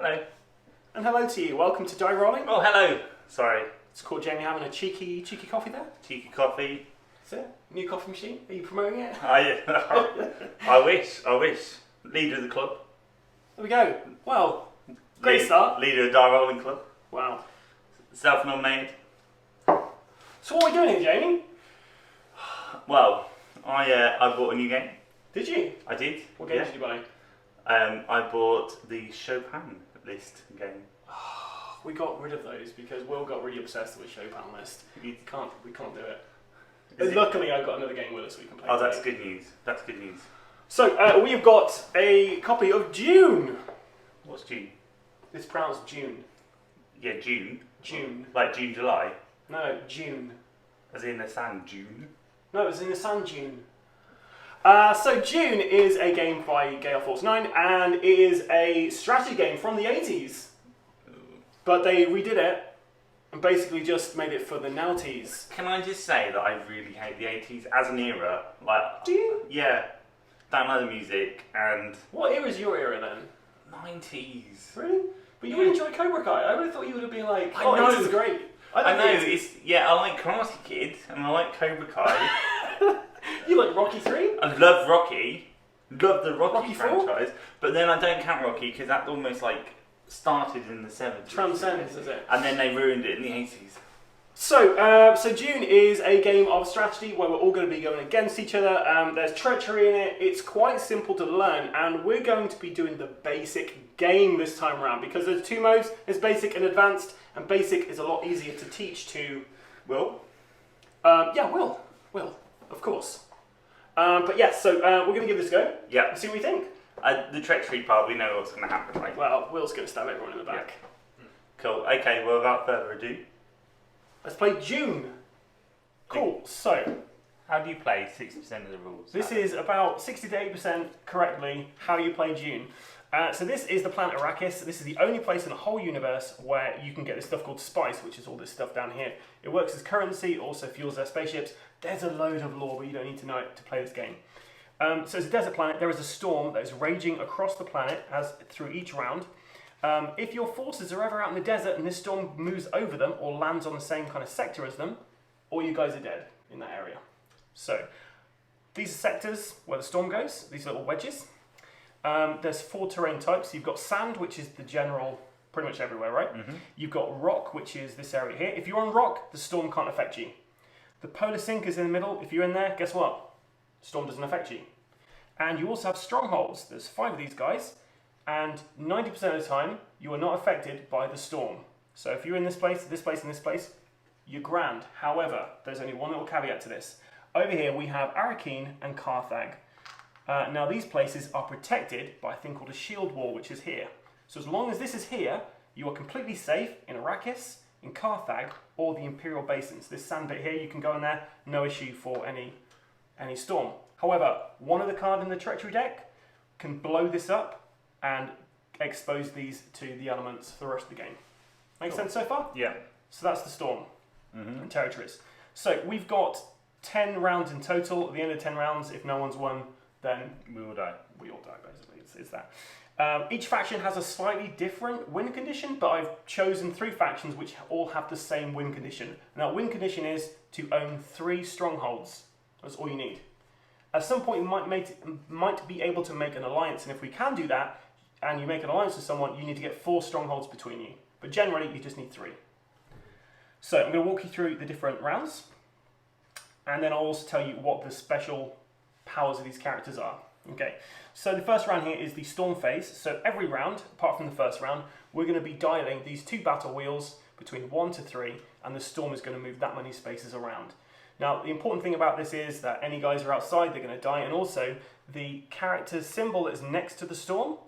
Hello. And hello to you. Welcome to Die Rollin. Oh, hello. Sorry. It's called Jamie having a cheeky coffee there. Cheeky coffee. Is it? New coffee machine? Are you promoting it? I wish. Leader of the club. There we go. Well, great start. Leader of Die Rollin club. Wow. Self-nominated. So what are we doing here, Jamie? Well, I bought a new game. Did you? I did. What game did you buy? I bought the Chopin list game. We got rid of those because Will got really obsessed with Chopin list. We can't do it. But luckily, I've got another game with us we can play. Oh, that's good news. That's good news. So we've got a copy of Dune. What's June? It's pronounced June. Yeah, June. June. Like June, July. No, June. As in the sand dune. No, it's in the sand dune. So Dune is a game by Gale Force 9 and it is a strategy game from the 80s. But they redid it and basically just made it for the noughties. Can I just say that I really hate the 80s as an era? Like, do you? Yeah. Don't like the music and... What era is your era then? 90s. Really? But you really enjoy Cobra Kai. I would have thought you would have been like, I know. this is great. I know, I like Karate Kid and I like Cobra Kai. You like Rocky 3? I love Rocky. Love the Rocky 4? franchise. But then I don't count Rocky because that almost like started in the 70s. Transcends, is it? And then they ruined it in the 80s. So Dune is a game of strategy where we're all going to be going against each other. There's treachery in it. It's quite simple to learn, and we're going to be doing the basic game this time around because there's two modes. There's basic and advanced, and basic is a lot easier to teach to Will. Yeah, Will, of course. But yeah, so we're going to give this a go. Yeah. And see what we think. The treachery part, we know what's going to happen, right? Well, Will's going to stab everyone in the back. Yeah. Cool. Okay, well, without further ado, let's play Dune. Cool. So, how do you play 60% of the rules? This is about 60 to 80% correctly how you play Dune. So this is the planet Arrakis. This is the only place in the whole universe where you can get this stuff called spice, which is all this stuff down here. It works as currency, it also fuels their spaceships. There's a load of lore, but you don't need to know it to play this game. So it's a desert planet. There is a storm that is raging across the planet as through each round. If your forces are ever out in the desert and this storm moves over them or lands on the same kind of sector as them, all you guys are dead in that area. So these are sectors where the storm goes, these little wedges. There's 4 terrain types. You've got sand, which is the general, pretty much everywhere, right? Mm-hmm. You've got rock, which is this area here. If you're on rock, the storm can't affect you. The polar sink is in the middle. If you're in there, guess what? Storm doesn't affect you. And you also have strongholds. There's 5 of these guys. And 90% of the time, you are not affected by the storm. So if you're in this place, this place, and this place, you're grand. However, there's only one little caveat to this. Over here, we have Arrakeen and Carthag. Now, these places are protected by a thing called a shield wall, which is here. So as long as this is here, you are completely safe in Arrakis, in Carthag, or the Imperial Basins. This sand bit here, you can go in there, no issue for any storm. However, one of the cards in the treachery deck can blow this up and expose these to the elements for the rest of the game. Make sense so far? Yeah. So that's the storm and territories. So we've got 10 rounds in total. At the end of 10 rounds, if no one's won, then we will die. We all die, basically. It's that. Each faction has a slightly different win condition, but I've chosen 3 factions which all have the same win condition. Now, win condition is to own 3 strongholds. That's all you need. At some point, you might be able to make an alliance, and if we can do that, and you make an alliance with someone, you need to get 4 strongholds between you. But generally, you just need 3. So I'm going to walk you through the different rounds, and then I'll also tell you what the special powers of these characters are. Okay, so the first round here is the storm phase. So every round, apart from the first round, we're going to be dialing these 2 battle wheels between 1 to 3, and the storm is going to move that many spaces around. Now, the important thing about this is that any guys who are outside, they're going to die, and also the character's symbol that is next to the storm,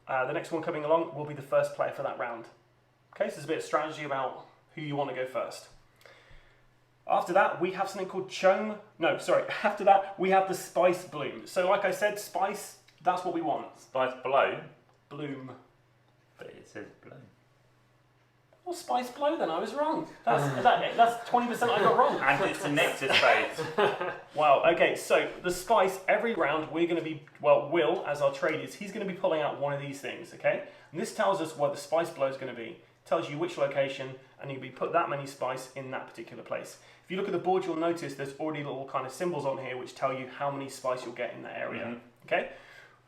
the next one coming along, will be the first player for that round. Okay, so there's a bit of strategy about who you want to go first. After that, we have something called after that, we have the spice bloom. So like I said, spice, that's what we want. Spice blow? Bloom. But it says blow. Well, spice blow then, I was wrong. That's 20% I got wrong. And it's a nectar space. Wow, okay, so the spice, every round we're going to be, well, Will, as our traders, he's going to be pulling out one of these things, okay? And this tells us where the spice blow is going to be. It tells you which location, and you'll be put that many spice in that particular place. If you look at the board, you'll notice there's already little kind of symbols on here which tell you how many spice you'll get in that area, okay?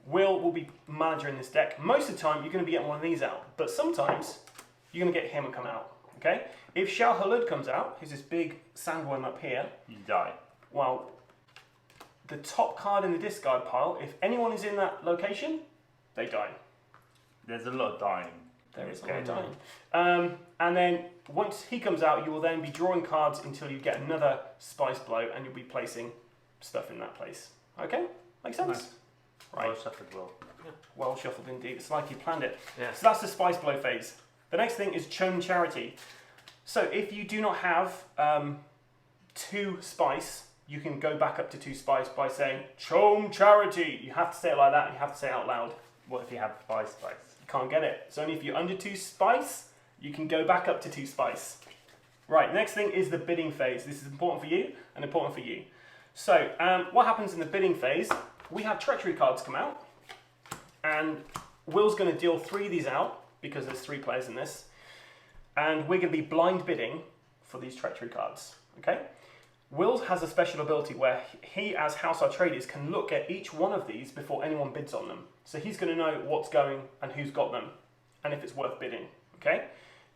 Will be managing this deck. Most of the time, you're going to be getting one of these out, but sometimes you're going to get him and come out, okay? If Shal Halud comes out, who's this big sandworm up here, You die. well, the top card in the discard pile, if anyone is in that location, they die. There's a lot of dying. There is a lot of dying. And then once he comes out, you will then be drawing cards until you get another spice blow, and you'll be placing stuff in that place. Okay? Makes sense? Nice. Right. Well shuffled, Will. Well shuffled indeed. It's like you planned it. Yeah. So that's the spice blow phase. The next thing is Chone Charity. So if you do not have 2 spice, you can go back up to 2 spice by saying Chone Charity. You have to say it like that. You have to say it out loud. What if you have 5 spice? You can't get it. It's only if you're under 2 spice, you can go back up to 2 spice. Right, next thing is the bidding phase. This is important for you and important for you. So what happens in the bidding phase, we have treachery cards come out, and Will's going to deal 3 of these out because there's 3 players in this, and we're going to be blind bidding for these treachery cards, okay? Will has a special ability where he, as House Atreides, can look at each one of these before anyone bids on them. So he's going to know what's going and who's got them, and if it's worth bidding, okay?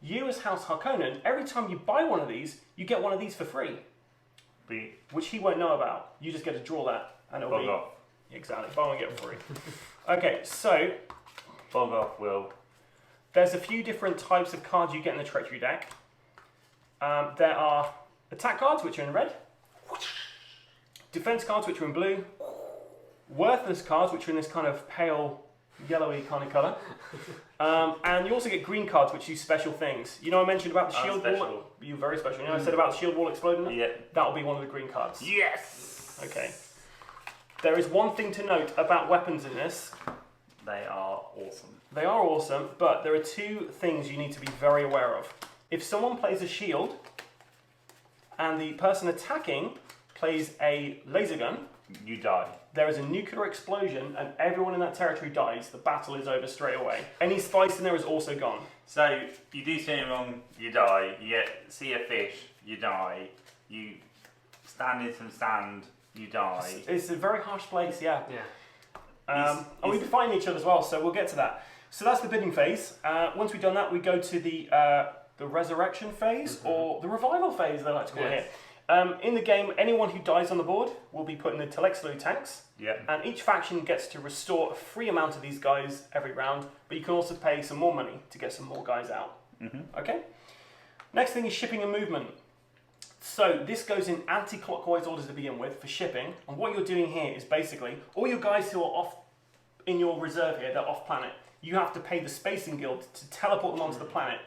You, as House Harkonnen, every time you buy one of these, you get one of these for free, which he won't know about. You just get to draw that, and it'll be... off. Exactly, buy one, get one free. Okay, so... Bog off, Will. There's a few different types of cards you get in the treachery deck. There are attack cards, which are in red. Defense cards, which are in blue. Worthless cards, which are in this kind of pale, yellowy kind of colour. And you also get green cards, which do special things. You know, I mentioned about the shield wall. You're very special. You know, I said about the shield wall exploding? Yeah. That'll be one of the green cards. Yes! Okay. There is one thing to note about weapons in this. They are awesome. They are awesome, but there are 2 things you need to be very aware of. If someone plays a shield, and the person attacking plays a laser gun, You die. there is a nuclear explosion and everyone in that territory dies. The battle is over straight away. Any spice in there is also gone. So, you do something wrong, you die. You see a fish, you die. You stand in some sand, you die. It's a very harsh place, yeah. Yeah. And we've been fighting each other as well, so we'll get to that. So that's the bidding phase. Once we've done that, we go to the resurrection phase, or the revival phase, they like to call it here. In the game, anyone who dies on the board will be put in the Telexlu tanks, Yeah. and each faction gets to restore a free amount of these guys every round, but you can also pay some more money to get some more guys out. Okay? Next thing is shipping and movement. So this goes in anti-clockwise orders to begin with for shipping, and what you're doing here is basically, all your guys who are off in your reserve here, they're off planet, you have to pay the Spacing Guild to teleport them onto the planet.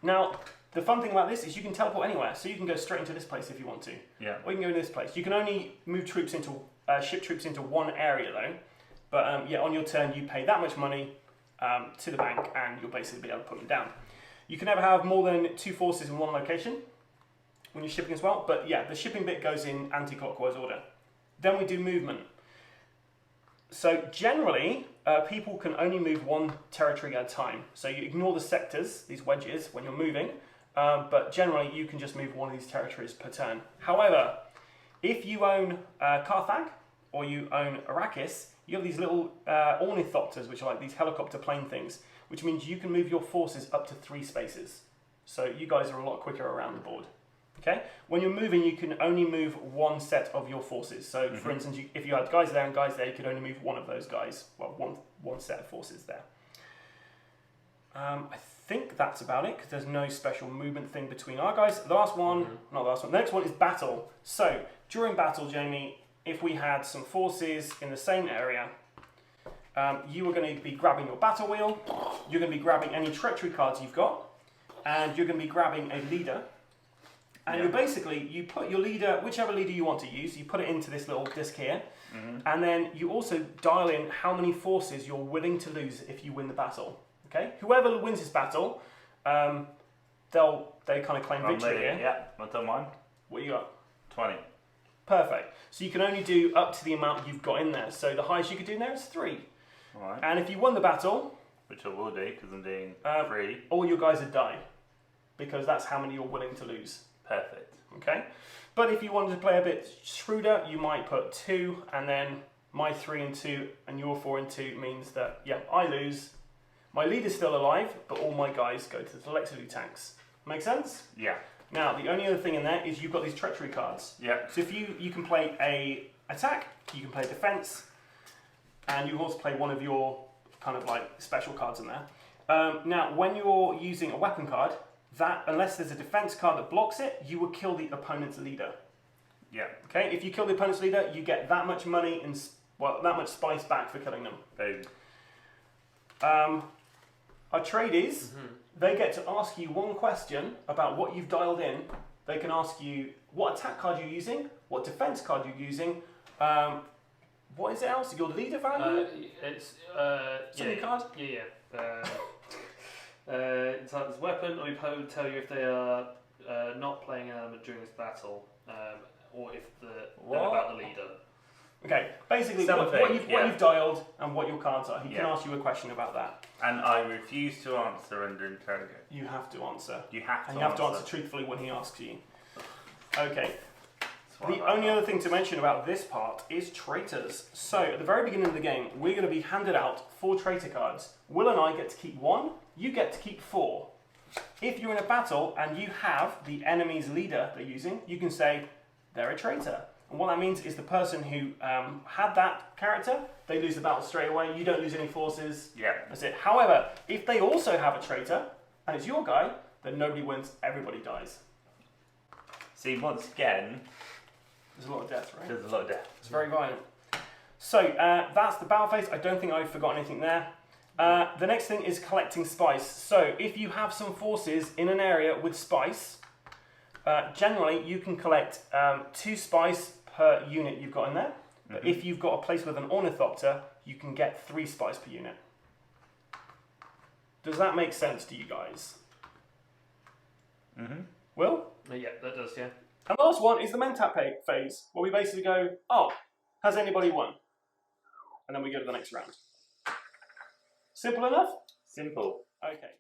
Now, the fun thing about this is you can teleport anywhere, so you can go straight into this place if you want to. Yeah. Or you can go into this place. You can only move troops into, ship troops into one area though, but yeah, on your turn you pay that much money to the bank and you'll basically be able to put them down. You can never have more than 2 forces in one location when you're shipping as well, but yeah, the shipping bit goes in anti-clockwise order. Then we do movement. So generally, people can only move 1 territory at a time. So you ignore the sectors, these wedges, when you're moving, but generally you can just move 1 of these territories per turn. However, if you own Carthag or you own Arrakis, you have these little ornithopters, which are like these helicopter plane things, which means you can move your forces up to 3 spaces. So you guys are a lot quicker around the board. Okay? When you're moving, you can only move 1 set of your forces. So, for instance, if you had guys there and guys there, you could only move 1 of those guys. Well, one set of forces there. I think that's about it, because there's no special movement thing between our guys. The last one, not the last one. The next one is battle. So, during battle, Jamie, if we had some forces in the same area, you are going to be grabbing your battle wheel, you're going to be grabbing any treachery cards you've got, and you're going to be grabbing a leader. And you basically, you put your leader, whichever leader you want to use, you put it into this little disc here, and then you also dial in how many forces you're willing to lose if you win the battle. Okay? Whoever wins this battle, they kind of claim victory here. Yeah, I've done mine. What you got? 20. Perfect. So you can only do up to the amount you've got in there. So the highest you could do in there is 3. Alright. And if you won the battle, Which I will do because I'm doing 3. all your guys would die. Because that's how many you're willing to lose. Perfect. Okay? But if you wanted to play a bit shrewder, you might put 2, and then my 3 and 2 and your 4 and 2 means that, yeah, I lose. My leader's still alive, but all my guys go to the selectively tanks. Make sense? Yeah. Now, the only other thing in there is you've got these treachery cards. Yeah. So if you can play a attack, you can play defense, and you can also play one of your kind of like special cards in there. Now, when you're using a weapon card, that unless there's a defense card that blocks it, you will kill the opponent's leader. Yeah. Okay. If you kill the opponent's leader, you get that much money and that much spice back for killing them. Boom. Our tradies, they get to ask you one question about what you've dialed in. They can ask you what attack card you're using, what defense card you're using, what is it else? Your leader value? It's Something card? It's like this weapon, or you tell you if they are not playing an element during this battle, or if about the leader. Okay, basically what you've dialed and what your cards are. He can ask you a question about that. And I refuse to answer under interrogate. You have to answer. You have to and you have to answer truthfully when he asks you. Okay. The only other thing to mention about this part is traitors. So, at the very beginning of the game, we're going to be handed out 4 traitor cards. Will and I get to keep 1, you get to keep 4. If you're in a battle and you have the enemy's leader they're using, you can say they're a traitor. And what that means is the person who had that character, they lose the battle straight away. You don't lose any forces. Yeah. That's it. However, if they also have a traitor, and it's your guy, then nobody wins, everybody dies. See, once again, there's a lot of death, right? There's a lot of death. It's very violent. So that's the battle phase. I don't think I've forgotten anything there. The next thing is collecting spice. So if you have some forces in an area with spice, generally you can collect 2 spice per unit you've got in there. But if you've got a place with an ornithopter, you can get 3 spice per unit. Does that make sense to you guys? Will? Yeah, that does, yeah. And the last one is the mentap phase, where we basically go, oh, has anybody won? And then we go to the next round. Simple enough? Simple. Okay.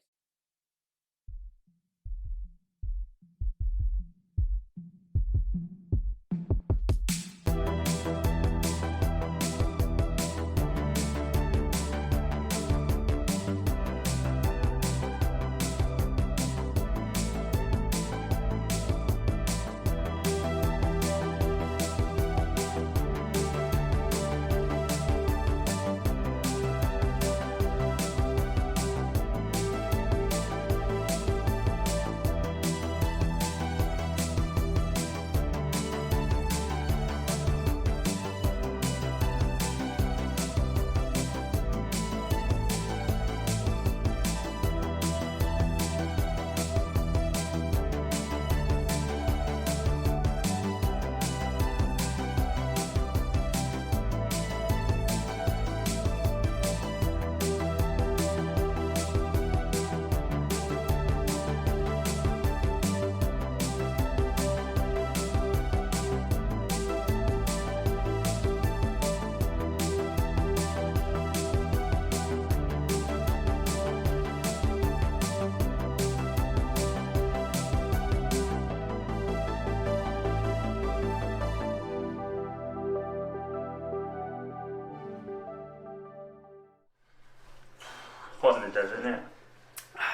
Wasn't it, isn't it?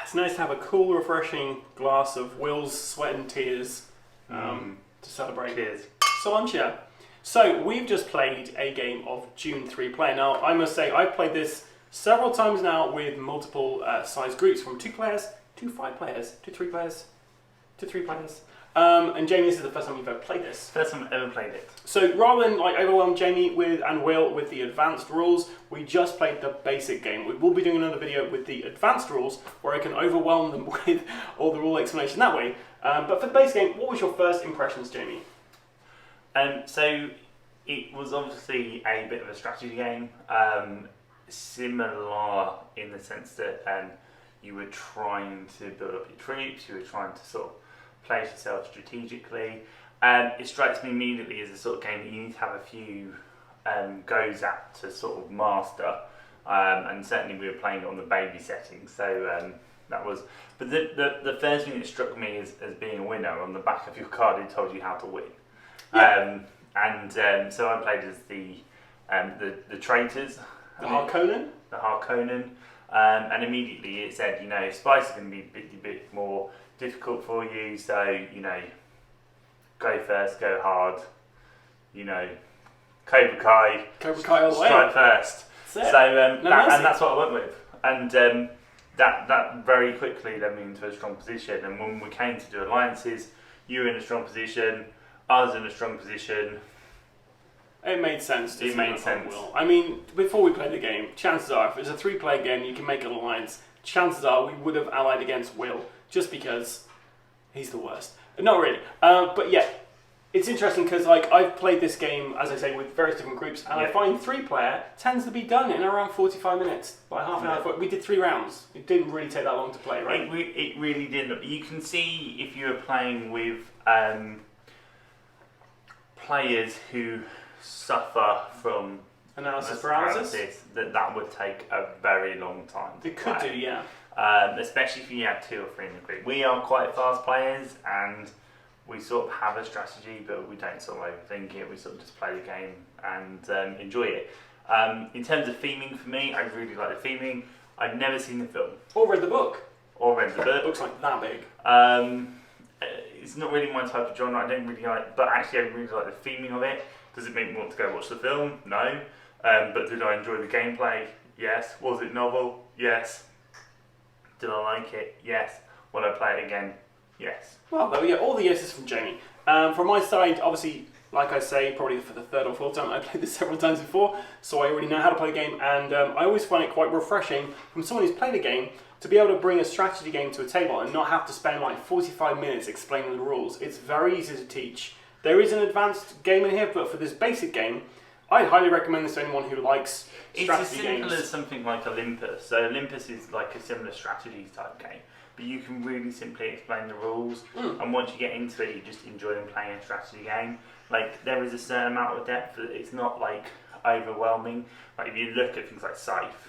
It's nice to have a cool, refreshing glass of Will's sweat and tears to celebrate. Cheers. Solantia. So we've just played a game of Dune 3 player. Now I must say I've played this several times now with multiple size groups, from 2 players to 5 players to 3 players to 3 players. And Jamie, this is the first time you've ever played this. First time I've ever played it. So rather than overwhelm Jamie and Will with the advanced rules, we just played the basic game. We will be doing another video with the advanced rules where I can overwhelm them with all the rule explanation that way. But for the base game, what was your first impressions, Jamie? So it was obviously a bit of a strategy game, similar in the sense that you were trying to build up your troops, you were trying to sort of place yourself strategically. It strikes me immediately as a sort of game that you need to have a few goes at to sort of master. And certainly we were playing it on the baby setting, so that was. But the first thing that struck me as being a winner, on the back of your card, it told you how to win. Yeah. So I played as the traitors, The Harkonnen. the Harkonnen, and immediately it said, Spice is going to be a bit more difficult for you, so go first, go hard, Cobra Kai all the way. strike first. That's it. So No mercy. and that's what I went with, and that very quickly led me into a strong position. And when we came to do alliances, you were in a strong position, I was in a strong position. It made sense. To It team made up on sense. Will. I mean, before we played the game, chances are, if it's a 3-player game, you can make an alliance. Chances are we would have allied against Will, just because he's the worst. Not really, but yeah. It's interesting because I've played this game, as I say, with various different groups, and I find 3-player tends to be done in around 45 minutes, like half an hour. We did 3 rounds. It didn't really take that long to play, right? It really didn't. You can see if you were playing with players who suffer from Analysis paralysis. that would take a very long time to It could play. do, yeah. Especially if you had 2 or 3 in the group. We are quite fast players, and we sort of have a strategy, but we don't sort of overthink it. We sort of just play the game and enjoy it. In terms of theming, for me, I really like the theming. I've never seen the film Or read the book. or read the It book. looks like that big. It's not really my type of genre. I don't really like, but actually, I really like the theming of it. Does it make me want to go watch the film? No. But did I enjoy the gameplay? Yes. Was it novel? Yes. Did I like it? Yes. Will I play it again? Yes. Well, there we go. All the yeses from Jamie. From my side, obviously, like I say, probably for the 3rd or 4th time, I played this several times before, so I already know how to play the game, and I always find it quite refreshing from someone who's played a game to be able to bring a strategy game to a table and not have to spend like 45 minutes explaining the rules. It's very easy to teach. There is an advanced game in here, but for this basic game, I'd highly recommend this to anyone who likes It's as strategy simple games. as something like Olympus. So Olympus is like a similar strategy type game, but you can really simply explain the rules, and once you get into it, you just enjoy playing a strategy game. Like, there is a certain amount of depth, but it's not like overwhelming. Like, if you look at things like Scythe,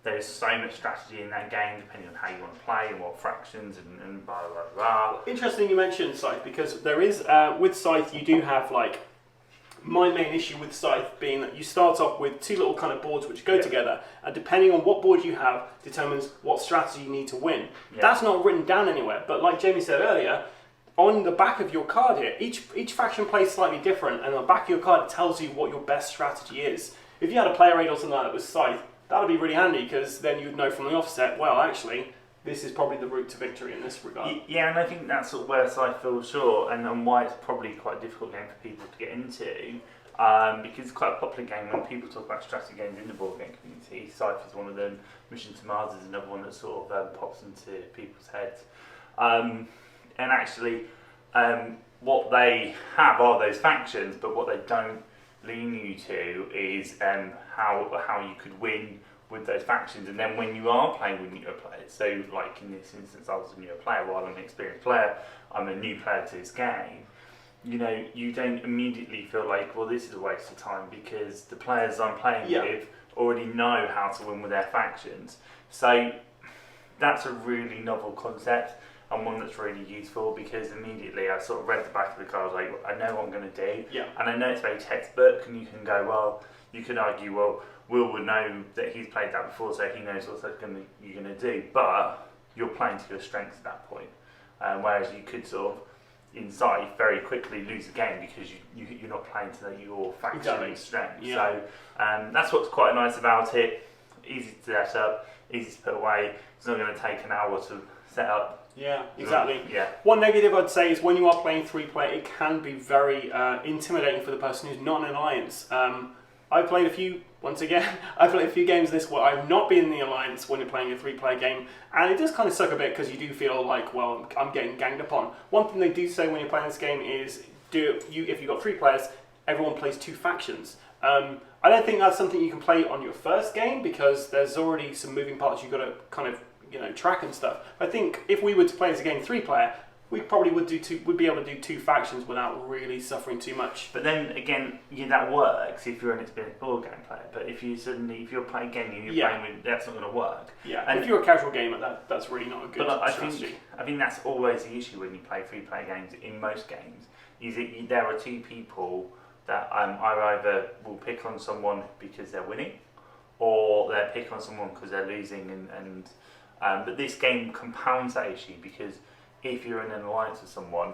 there's so much strategy in that game, depending on how you want to play and what fractions and blah blah blah. Interesting you mentioned Scythe, because there is, with Scythe, you do have like, my main issue with Scythe being that you start off with 2 little kind of boards which go together, and depending on what board you have determines what strategy you need to win. Yeah. That's not written down anywhere, but like Jamie said earlier, on the back of your card here, each faction plays slightly different, and on the back of your card tells you what your best strategy is. If you had a player aid or something like that with Scythe, that would be really handy, because then you'd know from the offset, well, actually, this is probably the route to victory in this regard. Yeah, and I think that's sort of where Scythe falls short, and why it's probably quite a difficult game for people to get into, because it's quite a popular game. When people talk about strategy games in the board game community, Scythe is one of them. Mission to Mars is another one that sort of pops into people's heads. And actually, what they have are those factions, but what they don't lean you to is how you could win with those factions. And then when you are playing with newer players, so like in this instance I was a newer player, while I'm an experienced player, I'm a new player to this game, you don't immediately feel like, well, this is a waste of time, because the players I'm playing with already know how to win with their factions. So that's a really novel concept, and one that's really useful, because immediately I sort of read the back of the card, like, I know what I'm going to do, and I know it's very textbook, and you can go, well, you could argue, well, Will would know that he's played that before, so he knows what you're going to do, but you're playing to your strengths at that point, whereas you could sort of, in Scythe, very quickly lose the game because you're not playing to your faction's strength. So that's what's quite nice about it. Easy to set up, easy to put away. It's not going to take an hour to set up. Yeah, exactly. Yeah. One negative I'd say is when you are playing 3-player, it can be very intimidating for the person who's not in an alliance. I've played a few games this where I've not been in the alliance when you're playing a 3-player game, and it does kind of suck a bit because you do feel like, well, I'm getting ganged upon. One thing they do say when you're playing this game is, if you've got 3 players, everyone plays 2 factions. I don't think that's something you can play on your first game, because there's already some moving parts you've got to kind of track and stuff. I think if we were to play as a game 3-player, we probably would be able to do 2 factions without really suffering too much. But then again, that works if you're an experienced board game player. But if you're playing a game and you're playing with, that's not going to work. Yeah, and if you're a casual gamer, that's really not a good strategy. I think that's always the issue when you play 3-player games in most games. Is that there are 2 people that either will pick on someone because they're winning, or they'll pick on someone because they're losing. But this game compounds that issue because if you're in an alliance with someone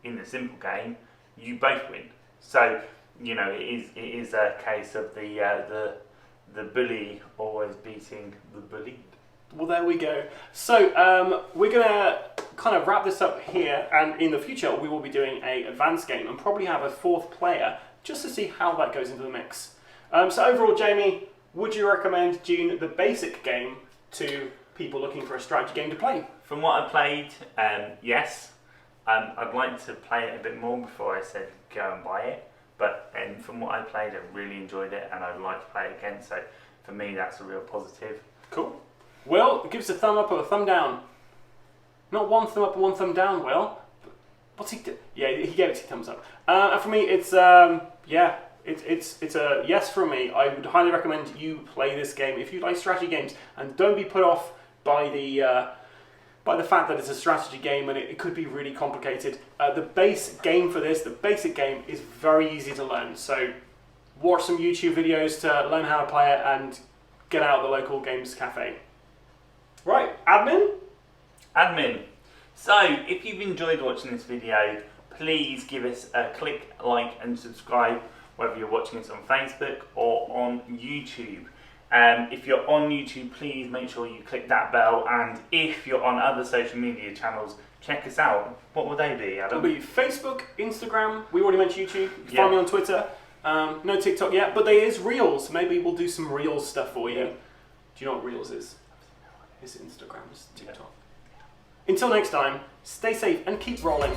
in the simple game, you both win. So it is a case of the bully always beating the bullied. Well, there we go. So we're gonna kind of wrap this up here, and in the future we will be doing a advanced game and probably have a 4th player just to see how that goes into the mix. So overall, Jamie, would you recommend Dune, the basic game, to people looking for a strategy game to play? From what I played, yes. I'd like to play it a bit more before I said go and buy it. But from what I played, I really enjoyed it, and I'd like to play it again. So for me, that's a real positive. Cool. Will, give us a thumb up or a thumb down. Not 1 thumb up and 1 thumb down, Will. What's he do? Yeah, he gave it 2 thumbs up. And for me, it's it's a yes from me. I would highly recommend you play this game if you like strategy games, and don't be put off by the fact that it's a strategy game and it could be really complicated. The base game for this, the basic game, is very easy to learn. So watch some YouTube videos to learn how to play it and get out of the local games cafe. Right, admin. So if you've enjoyed watching this video, please give us a click, like and subscribe, whether you're watching us on Facebook or on YouTube. If you're on YouTube, please make sure you click that bell, and if you're on other social media channels, check us out. What will they be, Adam? It'll be Facebook, Instagram, we already mentioned YouTube, you can find me on Twitter, no TikTok yet, but there is Reels. Maybe we'll do some Reels stuff for you. Yeah. Do you know what Reels is? It's Instagram, it's TikTok. Until next time, stay safe and keep rolling.